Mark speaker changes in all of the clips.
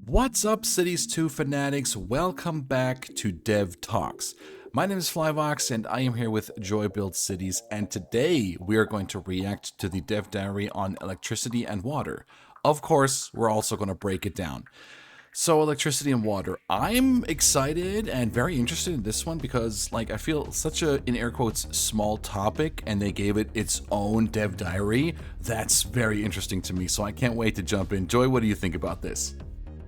Speaker 1: What's up, Cities 2 fanatics? Welcome back to Dev Talks. My name is Flyvox and I am here with Joy Build Cities, and today we are going to react to the Dev Diary on electricity and water. Of course, we're also going to break it down. So electricity and water. I'm excited and very interested in this one because I feel such a, in air quotes, small topic, and they gave it its own Dev Diary. That's very interesting to me, so I can't wait to jump in. Joy, what do you think about this?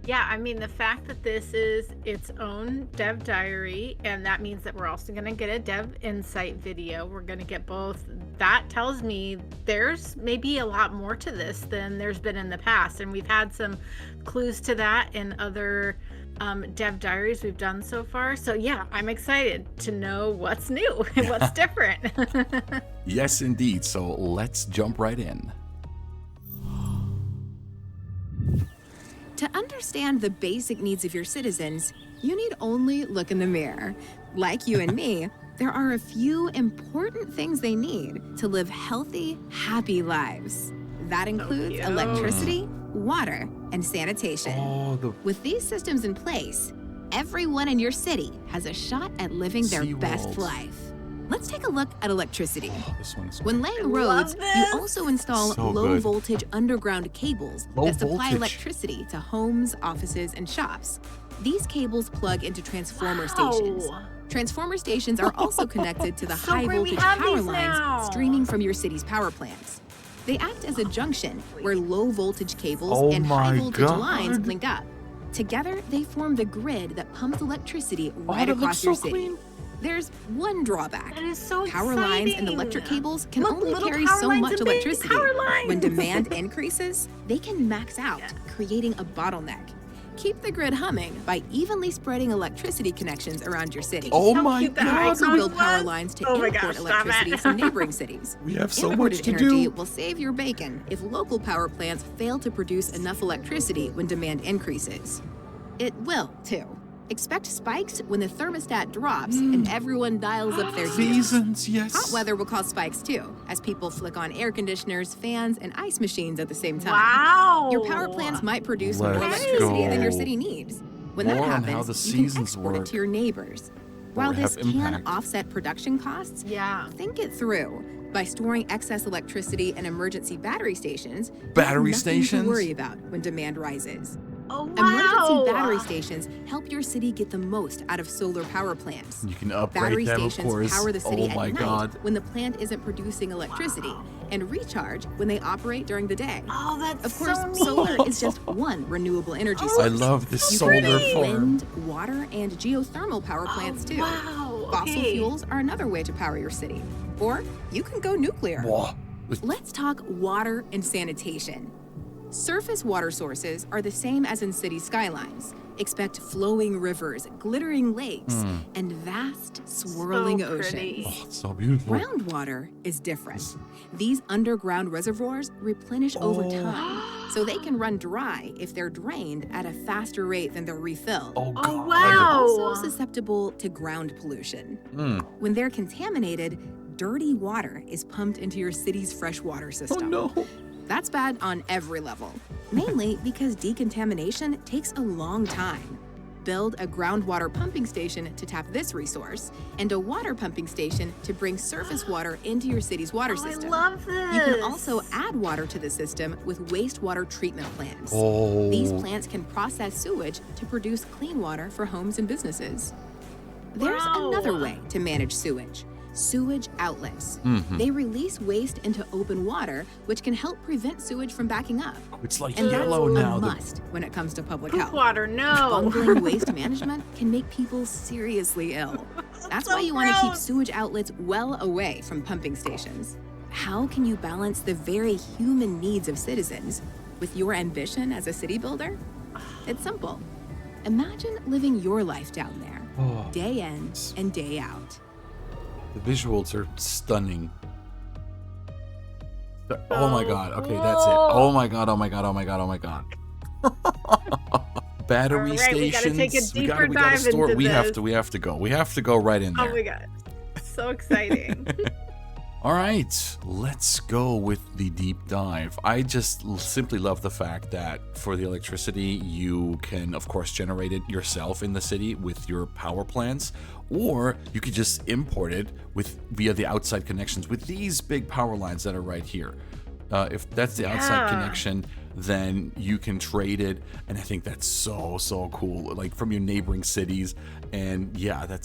Speaker 2: Yeah, I mean, the fact that this is its own Dev Diary, and that means that we're also going to get a Dev Insight video. We're going to get both. That tells me there's maybe a lot more to this than there's been in the past, and we've had some clues to that in other Dev Diaries we've done so far. So yeah, I'm excited to know what's new and what's different.
Speaker 1: Yes, indeed. So let's jump right in.
Speaker 3: To understand the basic needs of your citizens, you need only look in the mirror. Like you and me, there are a few important things they need to live healthy, happy lives. That includes electricity, water, and sanitation. With these systems in place, everyone in your city has a shot at living their best life. Let's take a look at electricity. When laying roads, you also install low-voltage underground cables that supply electricity to homes, offices, and shops. These cables plug into transformer stations. Transformer stations are also connected to the high-voltage power lines streaming from your city's power plants. They act as a junction where low-voltage cables and high-voltage lines link up. Together, they form the grid that pumps electricity right across your city. There's one drawback.
Speaker 2: That is so
Speaker 3: Power
Speaker 2: exciting.
Speaker 3: lines and electric cables can only carry so much electricity. When demand increases, they can max out, creating a bottleneck. Keep the grid humming by evenly spreading electricity connections around your city.
Speaker 1: Oh my
Speaker 3: You can
Speaker 1: God.
Speaker 3: also build power lines to import electricity from neighboring cities.
Speaker 1: We have so
Speaker 3: Imported
Speaker 1: much to
Speaker 3: energy
Speaker 1: do.
Speaker 3: will save your bacon if local power plants fail to produce enough electricity when demand increases. It will, too. Expect spikes when the thermostat drops and everyone dials up their heaters.
Speaker 1: Seasons, yes.
Speaker 3: Hot weather will cause spikes too, as people flick on air conditioners, fans, and ice machines at the same time.
Speaker 2: Wow.
Speaker 3: Your power plants might produce more
Speaker 1: Let's
Speaker 3: electricity
Speaker 1: go.
Speaker 3: than your city needs. When that
Speaker 1: More on how
Speaker 3: happens,
Speaker 1: the
Speaker 3: you can
Speaker 1: seasons
Speaker 3: export it
Speaker 1: work.
Speaker 3: to your neighbors. While
Speaker 1: have
Speaker 3: this can
Speaker 1: impact.
Speaker 3: offset production costs, think it through. By storing excess electricity in emergency battery stations,
Speaker 1: Battery
Speaker 3: you have nothing
Speaker 1: stations?
Speaker 3: to worry about when demand rises.
Speaker 2: Oh,
Speaker 3: Emergency battery stations help your city get the most out of solar power plants.
Speaker 1: You can upgrade
Speaker 3: Battery
Speaker 1: them, of
Speaker 3: stations
Speaker 1: course.
Speaker 3: power the city
Speaker 1: Oh
Speaker 3: at
Speaker 1: my
Speaker 3: night
Speaker 1: God.
Speaker 3: when the plant isn't producing electricity, and recharge when they operate during the day.
Speaker 2: Oh, that's
Speaker 3: Of course,
Speaker 2: so neat.
Speaker 3: solar is just one renewable energy
Speaker 1: I
Speaker 3: source.
Speaker 1: love this
Speaker 3: You
Speaker 1: solar
Speaker 3: can make
Speaker 1: farm.
Speaker 3: wind, water, and geothermal power plants too.
Speaker 2: Wow.
Speaker 3: Fossil fuels are another way to power your city. Or you can go nuclear.
Speaker 1: Whoa.
Speaker 3: Let's talk water and sanitation. Surface water sources are the same as in city skylines. Expect flowing rivers, glittering lakes, and vast, swirling oceans.
Speaker 1: Oh, it's so beautiful.
Speaker 3: Groundwater is different. These underground reservoirs replenish over time, so they can run dry if they're drained at a faster rate than they're refilled.
Speaker 1: Oh, God.
Speaker 2: Oh,
Speaker 3: They're
Speaker 2: wow.
Speaker 3: also susceptible to ground pollution. When they're contaminated, dirty water is pumped into your city's freshwater system.
Speaker 1: Oh, no.
Speaker 3: That's bad on every level, mainly because decontamination takes a long time. Build a groundwater pumping station to tap this resource, and a water pumping station to bring surface water into your city's water system.
Speaker 2: I love this.
Speaker 3: You can also add water to the system with wastewater treatment plants.
Speaker 1: Oh.
Speaker 3: These plants can process sewage to produce clean water for homes and businesses. There's another way to manage sewage. Sewage outlets. They release waste into open water, which can help prevent sewage from backing up.
Speaker 1: It's like
Speaker 3: And
Speaker 1: yellow
Speaker 3: that's
Speaker 1: now.
Speaker 3: a must when it comes to public
Speaker 2: Poop
Speaker 3: health.
Speaker 2: water, no.
Speaker 3: Bungling waste management can make people seriously ill. That's why you want to keep sewage outlets well away from pumping stations. How can you balance the very human needs of citizens with your ambition as a city builder? It's simple. Imagine living your life down there, day in and day out.
Speaker 1: The visuals are stunning. Oh my God. Okay, that's it. Oh my God. Oh my God. Oh my God. Oh my God. Battery
Speaker 2: All right, we gotta
Speaker 1: stations.
Speaker 2: take a
Speaker 1: we
Speaker 2: deeper
Speaker 1: gotta
Speaker 2: dive
Speaker 1: store.
Speaker 2: into
Speaker 1: We have
Speaker 2: this.
Speaker 1: to. We have to go. We have to go right in there.
Speaker 2: Oh my God. So exciting.
Speaker 1: All right, let's go with the deep dive. I just simply love the fact that for the electricity, you can, of course, generate it yourself in the city with your power plants, or you could just import it via the outside connections with these big power lines that are right here. If that's the outside connection, then you can trade it, and I think that's so cool. Like from your neighboring cities, and yeah, that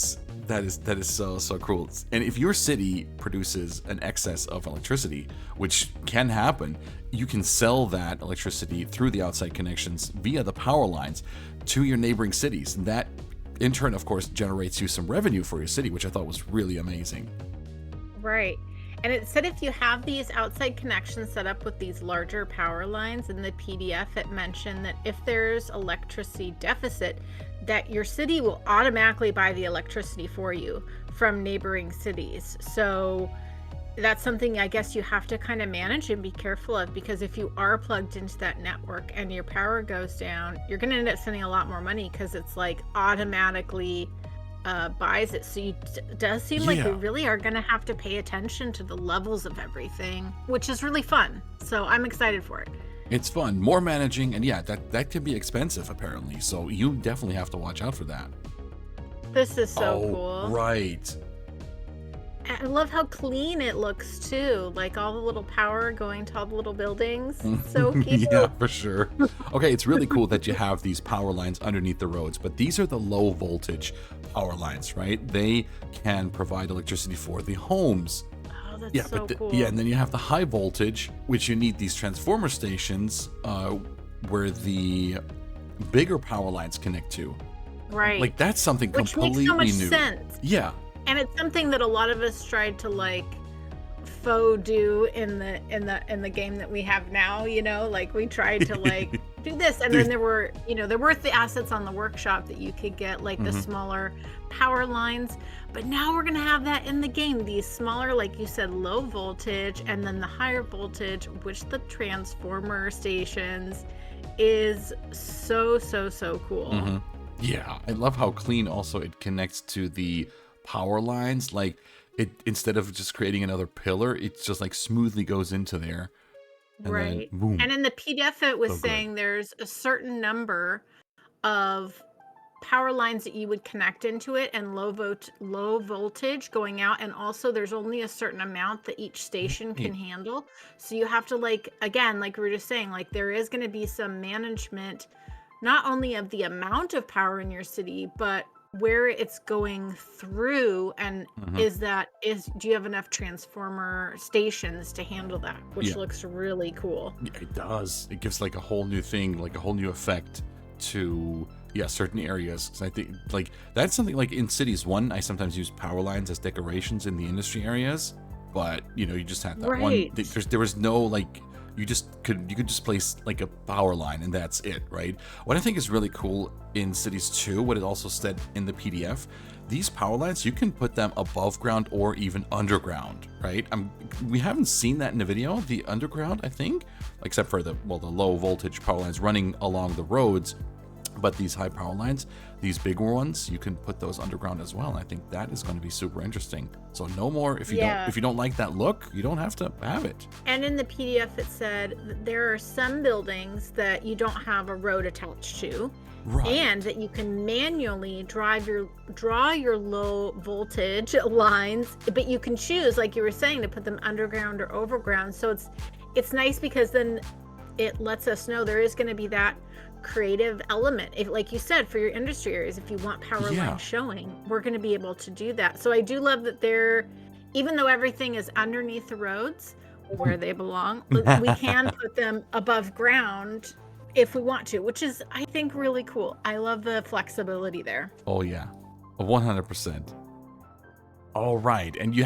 Speaker 1: is so cool. And if your city produces an excess of electricity, which can happen, you can sell that electricity through the outside connections via the power lines to your neighboring cities. And that, in turn, of course, generates you some revenue for your city, which I thought was really amazing.
Speaker 2: Right. And it said if you have these outside connections set up with these larger power lines, in the PDF it mentioned that if there's electricity deficit, that your city will automatically buy the electricity for you from neighboring cities. So that's something I guess you have to kind of manage and be careful of, because if you are plugged into that network and your power goes down, you're going to end up spending a lot more money because it's like automatically buys it. So it does seem like we really are going to have to pay attention to the levels of everything, which is really fun. So I'm excited for it.
Speaker 1: It's fun, more managing, and yeah, that can be expensive apparently. So you definitely have to watch out for that.
Speaker 2: This is so cool.
Speaker 1: Right.
Speaker 2: I love how clean it looks too. Like all the little power going to all the little buildings. So cute.
Speaker 1: Yeah, for sure. Okay, it's really cool that you have these power lines underneath the roads, but these are the low voltage power lines, right? They can provide electricity for the homes.
Speaker 2: Oh, that's so cool.
Speaker 1: Yeah, and then you have the high voltage, which you need these transformer stations where the bigger power lines connect to.
Speaker 2: Right.
Speaker 1: Like that's something
Speaker 2: which
Speaker 1: completely new.
Speaker 2: Makes so much sense.
Speaker 1: Yeah.
Speaker 2: And it's something that a lot of us tried to like faux do in the game that we have now, you know, like we tried to like do this, and then there were the assets on the workshop that you could get, like the smaller power lines, but now we're gonna have that in the game, these smaller, like you said, low voltage, and then the higher voltage, which the transformer stations is so cool.
Speaker 1: Yeah, I love how clean also it connects to the power lines. Like it, instead of just creating another pillar, it just like smoothly goes into there. And
Speaker 2: right.
Speaker 1: Then, boom.
Speaker 2: And in the PDF it was
Speaker 1: So
Speaker 2: saying there's a certain number of power lines that you would connect into it, and low voltage going out, and also there's only a certain amount that each station can handle. So you have to, like, again, like we were just saying, like there is going to be some management, not only of the amount of power in your city, but where it's going through, and do you have enough transformer stations to handle that, which looks really cool.
Speaker 1: Yeah, it does. It gives like a whole new thing, like a whole new effect to certain areas. Because I think like that's something like in Cities 1, I sometimes use power lines as decorations in the industry areas, but you just had that one. There was no like. You could just place like a power line and that's it, right? What I think is really cool in Cities 2, what it also said in the PDF, these power lines, you can put them above ground or even underground, right? We haven't seen that in the video, the underground, I think, except for the low voltage power lines running along the roads. But these high power lines, these bigger ones, you can put those underground as well. And I think that is going to be super interesting. So no more, if you don't like that look, you don't have to have it.
Speaker 2: And in the PDF it said that there are some buildings that you don't have a road attached to. Right. And that you can manually draw your low voltage lines, but you can choose, like you were saying, to put them underground or overground. So it's nice because then it lets us know there is going to be that creative element. If, like you said, for your industry areas, if you want power lines showing, we're going to be able to do that. So I do love that even though everything is underneath the roads where they belong, we can put them above ground if we want to, which is, I think, really cool. I love the flexibility there.
Speaker 1: Oh yeah, 100%. All right, and you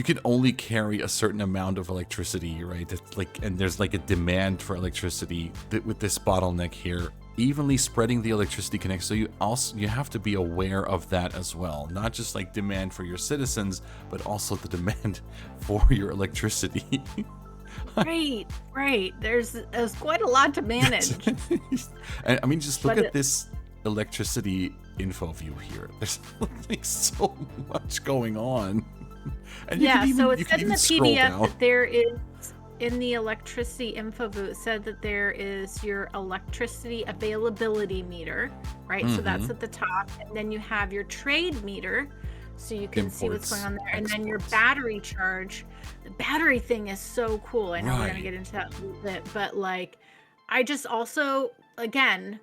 Speaker 1: can only carry a certain amount of electricity, right? It's like, and there's like a demand for electricity with this bottleneck here, evenly spreading the electricity connect. So you have to be aware of that as well, not just like demand for your citizens, but also the demand for your electricity.
Speaker 2: Right. There's quite a lot to manage.
Speaker 1: I mean, just look at this electricity info view here. There's like so much going on. And
Speaker 2: Yeah, so it
Speaker 1: you
Speaker 2: said
Speaker 1: can
Speaker 2: in the
Speaker 1: even scroll
Speaker 2: PDF
Speaker 1: down.
Speaker 2: that there is, in the electricity info booth, said that there is your electricity availability meter, right? So that's at the top. And then you have your trade meter, so you can see what's going on there. And then your battery charge. The battery thing is so cool. I know we're going to get into that a little bit, but like, I just also, again,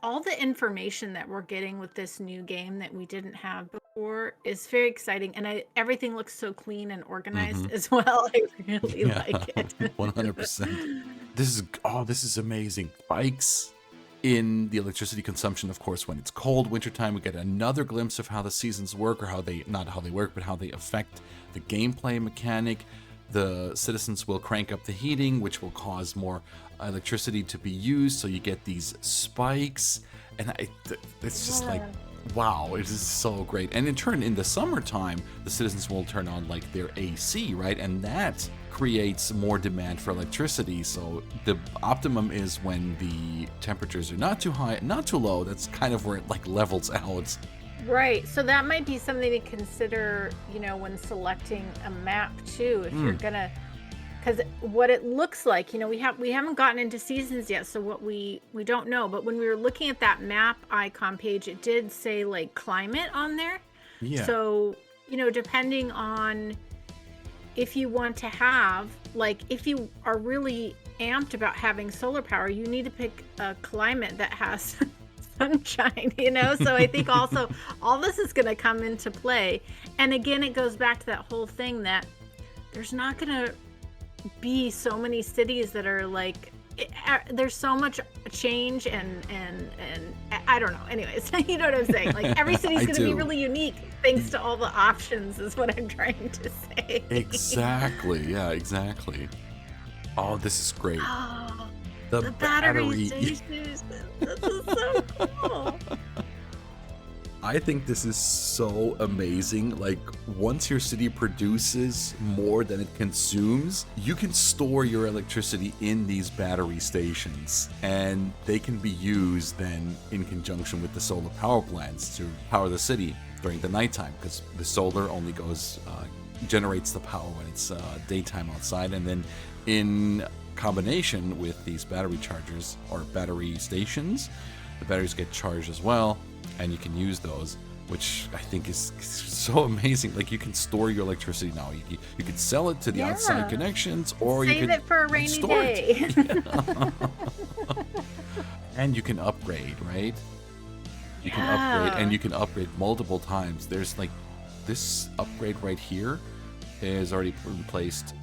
Speaker 2: all the information that we're getting with this new game that we didn't have before is very exciting, and everything looks so clean and organized as well. I really like it.
Speaker 1: 100%. This is amazing. Spikes in the electricity consumption, of course, when it's cold, wintertime. We get another glimpse of how the seasons work, or not how they work, but how they affect the gameplay mechanic. The citizens will crank up the heating, which will cause more electricity to be used, so you get these spikes, and it's just like, wow, it is so great. And in turn, in the summertime, the citizens will turn on like their AC, right? And that creates more demand for electricity. So the optimum is when the temperatures are not too high, not too low. That's kind of where it like levels out.
Speaker 2: Right. So that might be something to consider, when selecting a map too, if you're gonna, because what it looks like, we haven't gotten into seasons yet, so what we don't know. But when we were looking at that map icon page, it did say like climate on there.
Speaker 1: Yeah.
Speaker 2: So, depending on if you want to have, like, if you are really amped about having solar power, you need to pick a climate that has sunshine, so I think also all this is going to come into play. And again, it goes back to that whole thing that there's not going to be so many cities that are like, there's so much change and I don't know. Anyways, you know what I'm saying? Like every city's going to be really unique thanks to all the options is what I'm trying to say.
Speaker 1: Exactly. Yeah, exactly. Oh, this is great.
Speaker 2: Oh,
Speaker 1: the
Speaker 2: battery stations. This is so cool.
Speaker 1: I think this is so amazing. Like, once your city produces more than it consumes, you can store your electricity in these battery stations, and they can be used then in conjunction with the solar power plants to power the city during the nighttime, because the solar only generates the power when it's daytime outside, and then in combination with these battery chargers or battery stations, the batteries get charged as well, and you can use those, which I think is so amazing. Like, you can store your electricity now. You can sell it to the outside connections, or
Speaker 2: save
Speaker 1: you can
Speaker 2: it for a rainy day.
Speaker 1: And you can upgrade, right? You can upgrade, and you can upgrade multiple times. There's like this upgrade right here is already placed.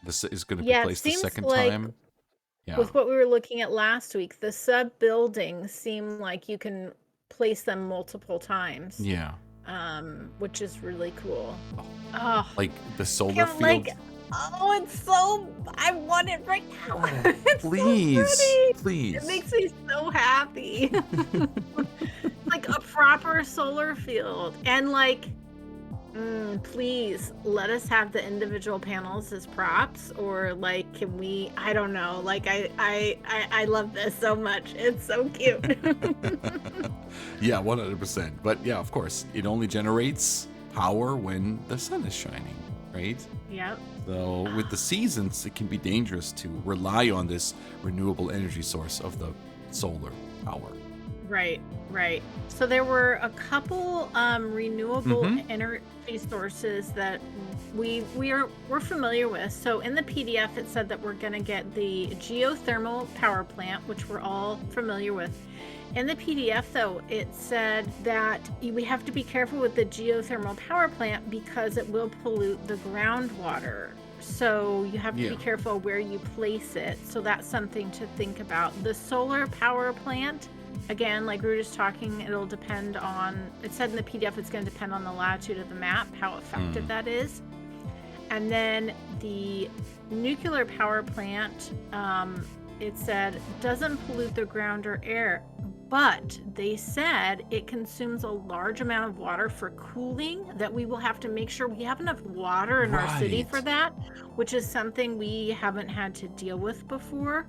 Speaker 1: This is going to be placed the second time. Yeah.
Speaker 2: With what we were looking at last week, the sub buildings seem like you can place them multiple times.
Speaker 1: Yeah.
Speaker 2: Which is really cool.
Speaker 1: Oh, like the solar field.
Speaker 2: It's so, I want it right now.
Speaker 1: Please,
Speaker 2: so
Speaker 1: please.
Speaker 2: It makes me so happy. Like a proper solar field, and like, please let us have the individual panels as props, or like, can we? I don't know. Like, I love this so much. It's so cute.
Speaker 1: Yeah, 100%. But yeah, of course, it only generates power when the sun is shining, right?
Speaker 2: Yep.
Speaker 1: So with the seasons, it can be dangerous to rely on this renewable energy source of the solar power.
Speaker 2: Right. So there were a couple renewable energy sources that we're familiar with. So in the PDF, it said that we're going to get the geothermal power plant, which we're all familiar with. In the PDF, though, it said that we have to be careful with the geothermal power plant because it will pollute the groundwater. So you have to be careful where you place it. So that's something to think about. The solar power plant, again, like we were just talking, it'll depend on, it said in the PDF, it's going to depend on the latitude of the map, how effective that is. And then the nuclear power plant, it said, doesn't pollute the ground or air, but they said it consumes a large amount of water for cooling, that we will have to make sure we have enough water in our city for that, which is something we haven't had to deal with before,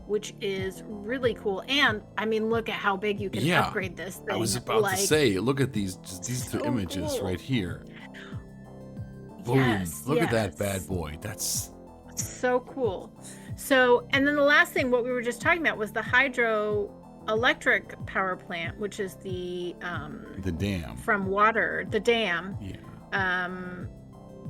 Speaker 2: which is really cool. And I mean, look at how big you can upgrade this thing.
Speaker 1: I was about to say, look at these two images right here. Boom.
Speaker 2: Yes,
Speaker 1: Look at that
Speaker 2: yes.
Speaker 1: bad boy. That's
Speaker 2: So cool. So, and then the last thing, what we were just talking about, was the hydroelectric power plant, which is the
Speaker 1: dam.
Speaker 2: from water, the dam.
Speaker 1: Yeah.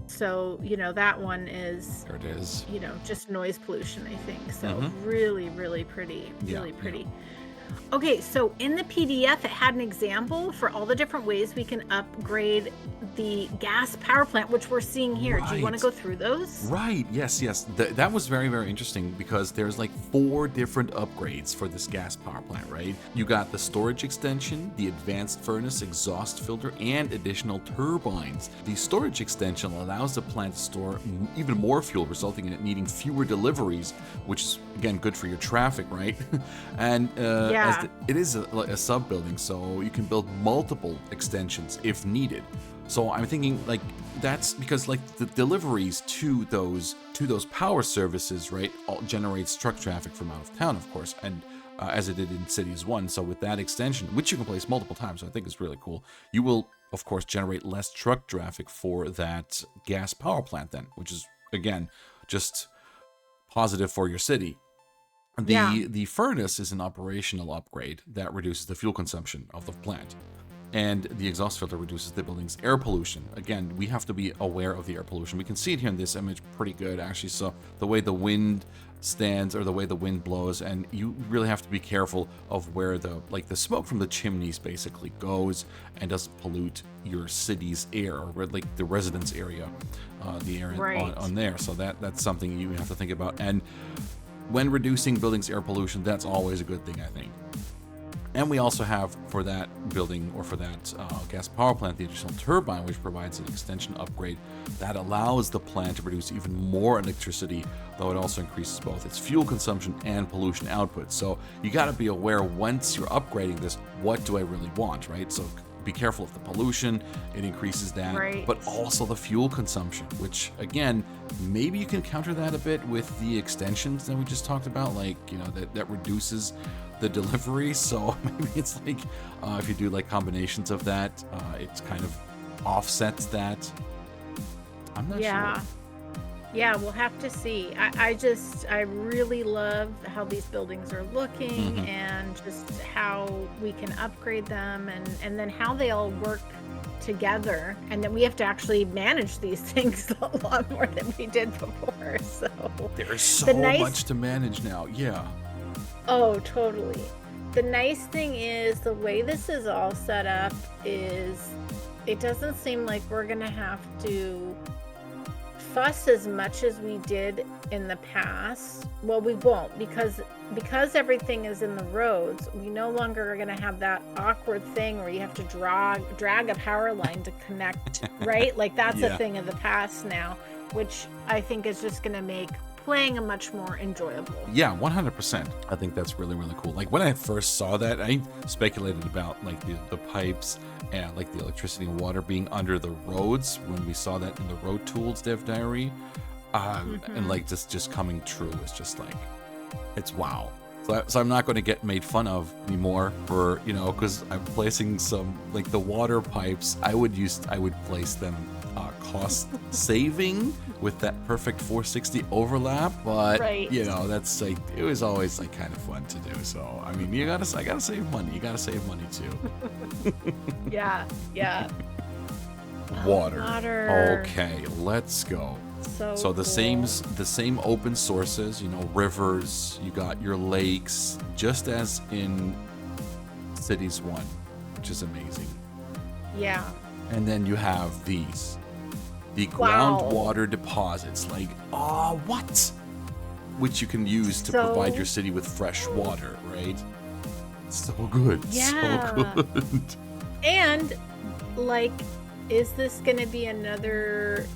Speaker 2: So, that one is,
Speaker 1: There it is.
Speaker 2: just noise pollution, I think. So
Speaker 1: Mhm.
Speaker 2: really, really pretty,
Speaker 1: Yeah,
Speaker 2: really pretty.
Speaker 1: yeah.
Speaker 2: Okay, so in the PDF, it had an example for all the different ways we can upgrade the gas power plant, which we're seeing here. Do you want to
Speaker 1: Right.
Speaker 2: go through those?
Speaker 1: Right. Yes. That was very, very interesting because there's like 4 different upgrades for this gas power plant, right? You got the storage extension, the advanced furnace, exhaust filter, and additional turbines. The storage extension allows the plant to store even more fuel, resulting in it needing fewer deliveries, which is again good for your traffic, right? And
Speaker 2: Yeah.
Speaker 1: it is a sub building, so you can build multiple extensions if needed. So I'm thinking like that's because like the deliveries to those power services, right, all generates truck traffic from out of town, of course, and as it did in Cities 1. So with that extension, which you can place multiple times, so I think is really cool, you will of course generate less truck traffic for that gas power plant then, which is again just positive for your city.
Speaker 2: Yeah.
Speaker 1: The furnace is an operational upgrade that reduces the fuel consumption of the plant. And the exhaust filter reduces the building's air pollution. Again, we have to be aware of the air pollution. We can see it here in this image pretty good, actually. So the way the wind stands or the way the wind blows, and you really have to be careful of where the smoke from the chimneys basically goes and doesn't pollute your city's air or like the residence area, the area
Speaker 2: Right.
Speaker 1: on there. So that's something you have to think about. And when reducing buildings' air pollution, that's always a good thing, I think. And we also have for that building or for that gas power plant the additional turbine, which provides an extension upgrade that allows the plant to produce even more electricity, though it also increases both its fuel consumption and pollution output. So you got to be aware once you're upgrading this, what do I really want, right? So be careful of the pollution, it increases that,
Speaker 2: Right.
Speaker 1: but also the fuel consumption, which again, maybe you can counter that a bit with the extensions that we just talked about, like, that reduces the delivery. So maybe it's like if you do like combinations of that, it's kind of offsets that. I'm not
Speaker 2: Yeah.
Speaker 1: sure.
Speaker 2: Yeah, we'll have to see. I really love how these buildings are looking
Speaker 1: Mhm.
Speaker 2: and just how we can upgrade them and then how they all work together. And then we have to actually manage these things a lot more than we did before. So
Speaker 1: There's so
Speaker 2: the nice
Speaker 1: much to manage now. Yeah.
Speaker 2: Oh, totally. The nice thing is the way this is all set up is it doesn't seem like we're gonna have to fuss as much as we did in the past. Well, we won't because everything is in the roads. We no longer are going to have that awkward thing where you have to drag a power line to connect, right? Like that's
Speaker 1: Yeah.
Speaker 2: a thing of the past now, which I think is just going to make playing a much more enjoyable.
Speaker 1: Yeah, 100%. I think that's really, really cool. Like when I first saw that, I speculated about like the pipes and like the electricity and water being under the roads when we saw that in the Road Tools Dev Diary. And like just coming true is just like, it's wow. So I'm not going to get made fun of anymore for, because I'm placing some, like the water pipes, I would place them cost saving with that perfect 460 overlap, but
Speaker 2: Right.
Speaker 1: that's like, it was always like kind of fun to do. So I mean, I gotta save money. You gotta save money too.
Speaker 2: Yeah.
Speaker 1: Water.
Speaker 2: Water.
Speaker 1: Okay, let's go.
Speaker 2: So
Speaker 1: the
Speaker 2: cool.
Speaker 1: same open sources, rivers, you got your lakes, just as in Cities 1, which is amazing.
Speaker 2: Yeah.
Speaker 1: And then you have the
Speaker 2: Wow.
Speaker 1: groundwater deposits, like, what? Which you can use to
Speaker 2: So-
Speaker 1: provide your city with fresh water, right? So good.
Speaker 2: Yeah.
Speaker 1: So good.
Speaker 2: And like, is this going to be another,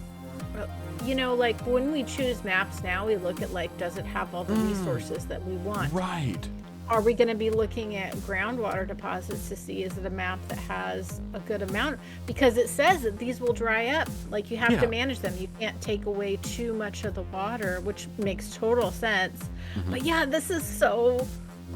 Speaker 2: like when we choose maps now, we look at like, does it have all the resources that we want?
Speaker 1: Right.
Speaker 2: Are we going to be looking at groundwater deposits to see, is it a map that has a good amount? Because it says that these will dry up. Like you have
Speaker 1: Yeah.
Speaker 2: to manage them. You can't take away too much of the water, which makes total sense. But yeah, this is so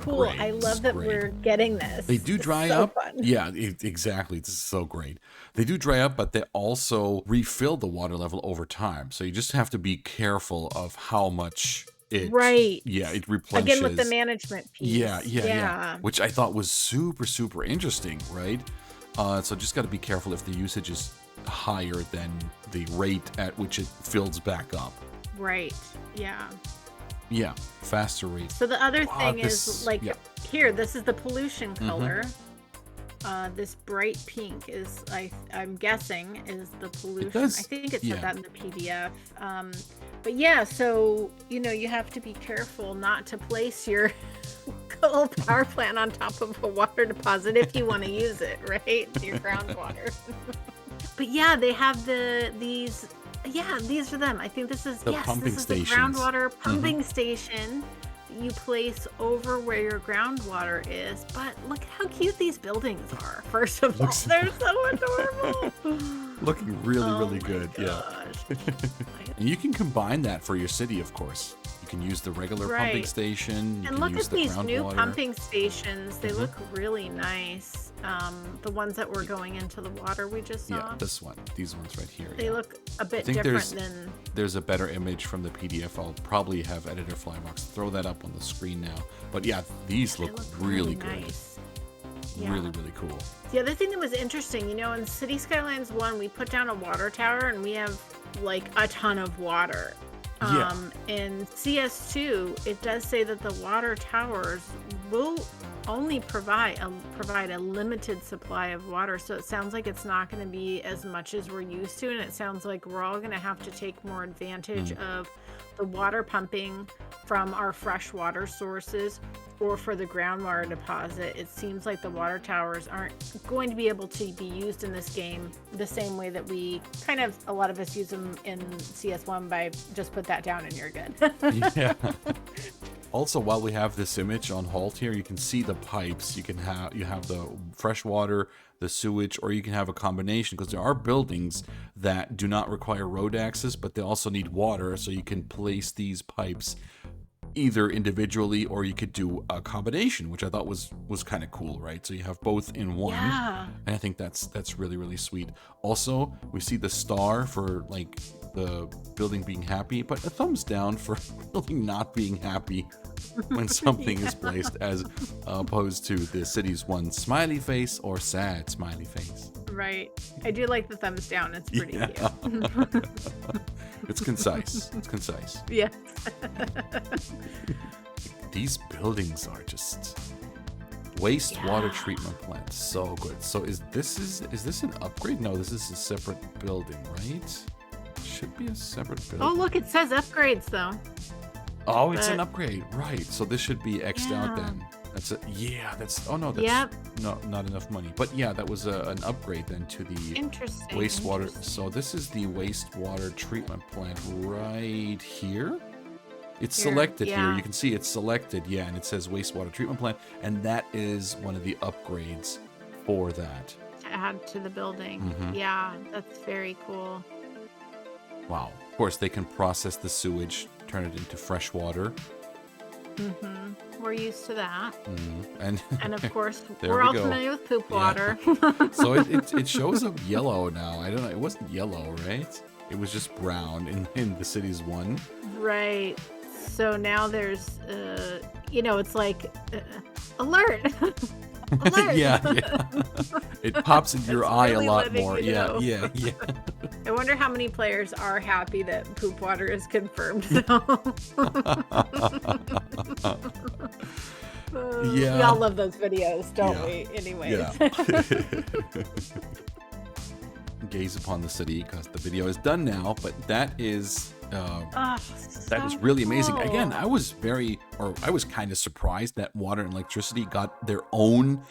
Speaker 2: cool.
Speaker 1: great.
Speaker 2: I
Speaker 1: This
Speaker 2: love
Speaker 1: is
Speaker 2: that
Speaker 1: great.
Speaker 2: we're getting this.
Speaker 1: They do
Speaker 2: It's
Speaker 1: dry
Speaker 2: so
Speaker 1: up.
Speaker 2: fun.
Speaker 1: Yeah, exactly. This is so great. They do dry up, but they also refill the water level over time. So you just have to be careful of how much it,
Speaker 2: Right.
Speaker 1: it
Speaker 2: Again, with the
Speaker 1: replenishes.
Speaker 2: management piece.
Speaker 1: Yeah. Which I thought was super, super interesting, right? So just got to be careful if the usage is higher than the rate at which it fills back up.
Speaker 2: Right. Yeah.
Speaker 1: Yeah, faster rate.
Speaker 2: So the other thing
Speaker 1: this-
Speaker 2: is like
Speaker 1: yeah.
Speaker 2: here, this is the pollution color. This bright pink is, I'm guessing, is the pollution. I think it said that in the PDF. But yeah, so, you have to be careful not to place your coal power plant on top of a water deposit if you want to use it, right? Your groundwater. But yeah, they have these are them. I think this is,
Speaker 1: The pumping
Speaker 2: this is
Speaker 1: stations.
Speaker 2: the groundwater pumping station you place over where your groundwater is. But look how cute these buildings are. First of all, they're so adorable.
Speaker 1: Looking really, really
Speaker 2: my
Speaker 1: good.
Speaker 2: gosh.
Speaker 1: And you can combine that for your city, of course. You can use the regular pumping
Speaker 2: Right.
Speaker 1: station. You
Speaker 2: And
Speaker 1: can
Speaker 2: look
Speaker 1: use
Speaker 2: at
Speaker 1: the
Speaker 2: these new
Speaker 1: groundwater.
Speaker 2: pumping stations. They look really nice. The ones that were going into the water we just saw.
Speaker 1: Yeah, this one. These ones right here.
Speaker 2: They
Speaker 1: yeah.
Speaker 2: look a bit
Speaker 1: think
Speaker 2: different
Speaker 1: there's-
Speaker 2: than.
Speaker 1: There's a better image from the PDF. I'll probably have editor Flybox throw that up on the screen now. But yeah, these
Speaker 2: They
Speaker 1: look
Speaker 2: look
Speaker 1: really good.
Speaker 2: nice. Yeah.
Speaker 1: Really, really cool.
Speaker 2: The other thing that was interesting, in City Skylines 1, we put down a water tower and we have like a ton of water.
Speaker 1: Yeah.
Speaker 2: In CS2, it does say that the water towers will only provide a limited supply of water. So it sounds like it's not going to be as much as we're used to, and it sounds like we're all going to have to take more advantage of the water pumping from our fresh water sources or for the groundwater deposit. It seems like the water towers aren't going to be able to be used in this game the same way that we a lot of us use them in CS1 by just put that down and you're good.
Speaker 1: Yeah. Also, while we have this image on hold here, you can see the pipes. You have the fresh water, the sewage, or you can have a combination, because there are buildings that do not require road access, but they also need water, so you can place these pipes either individually or you could do a combination, which I thought was kind of cool, right? So you have both in one.
Speaker 2: Yeah.
Speaker 1: And I think that's really, really sweet. Also, we see the star for like the building being happy, but a thumbs down for building not being happy when something is placed, as opposed to the city's one smiley face or sad smiley face.
Speaker 2: Right. I do like the thumbs down. It's pretty cute.
Speaker 1: It's concise. It's concise.
Speaker 2: Yeah.
Speaker 1: These buildings are just wastewater treatment plant. So good. So is this an upgrade? No, this is a separate building, right? Should be a separate building.
Speaker 2: Oh, look, it says upgrades though.
Speaker 1: Oh, it's an
Speaker 2: but-
Speaker 1: upgrade, right? So this should be X'd out
Speaker 2: Yeah.
Speaker 1: then. That's it. Yeah, that's. Oh no, that's
Speaker 2: Yep.
Speaker 1: not enough money. But yeah, that was an upgrade then to the
Speaker 2: Interesting.
Speaker 1: wastewater.
Speaker 2: interesting.
Speaker 1: So this is the wastewater treatment plant right here. It's
Speaker 2: Here,
Speaker 1: selected here.
Speaker 2: yeah.
Speaker 1: You can see it's selected, yeah, and it says wastewater treatment plant, and that is one of the upgrades for that.
Speaker 2: To add to the building.
Speaker 1: Mhm.
Speaker 2: Yeah, that's very cool.
Speaker 1: Wow. Of course, they can process the sewage, turn it into fresh water,
Speaker 2: We're used to that.
Speaker 1: and
Speaker 2: And of course,
Speaker 1: There
Speaker 2: we're
Speaker 1: we
Speaker 2: all
Speaker 1: go.
Speaker 2: familiar with poop
Speaker 1: Yeah.
Speaker 2: water.
Speaker 1: so it shows up yellow now. I don't know. It wasn't yellow, right? It was just brown in the city's one.
Speaker 2: Right. So now there's, it's like, alert. Alert.
Speaker 1: yeah. It pops in your
Speaker 2: It's
Speaker 1: eye
Speaker 2: really
Speaker 1: a lot
Speaker 2: letting
Speaker 1: more.
Speaker 2: you
Speaker 1: Yeah,
Speaker 2: know.
Speaker 1: yeah.
Speaker 2: I wonder how many players are happy that poop water is confirmed, though.
Speaker 1: Yeah.
Speaker 2: We all love those videos, don't
Speaker 1: Yeah.
Speaker 2: we? Anyways.
Speaker 1: Yeah. Gaze upon the city, because the video is done now. But that is that is really amazing. Again, I was kind of surprised that Water and Electricity got their own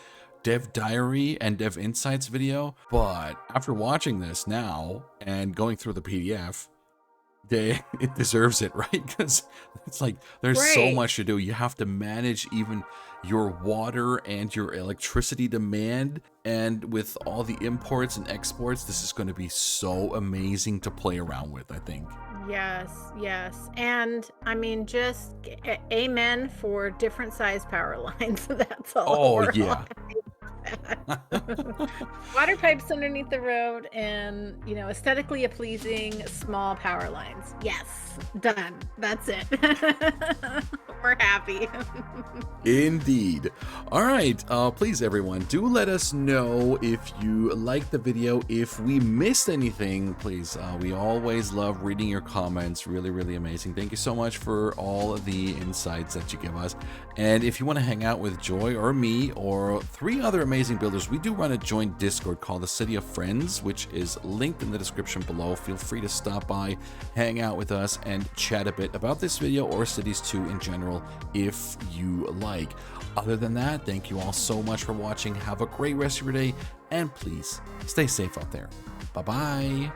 Speaker 1: Dev Diary and Dev Insights video. But after watching this now and going through the PDF, it deserves it, right? Because it's like there's so
Speaker 2: Right.
Speaker 1: much to do. You have to manage even your water and your electricity demand, and with all the imports and exports, this is going to be so amazing to play around with, I think.
Speaker 2: Yes, yes. And I mean, just amen for different size power lines. That's all
Speaker 1: Oh
Speaker 2: we're all
Speaker 1: yeah.
Speaker 2: water pipes underneath the road and, aesthetically pleasing small power lines. Yes, done. That's it. We're happy.
Speaker 1: Indeed. All right, please everyone, do let us know if you liked the video. If we missed anything, please, we always love reading your comments. Really, really amazing. Thank you so much for all of the insights that you give us. And if you want to hang out with Joy or me or 3 other amazing builders, we do run a joint Discord called the City of Friends, which is linked in the description below. Feel free to stop by, hang out with us, and chat a bit about this video or Cities 2 in general if you like. Other than that, thank you all so much for watching. Have a great rest of your day, and please stay safe out there. Bye-bye.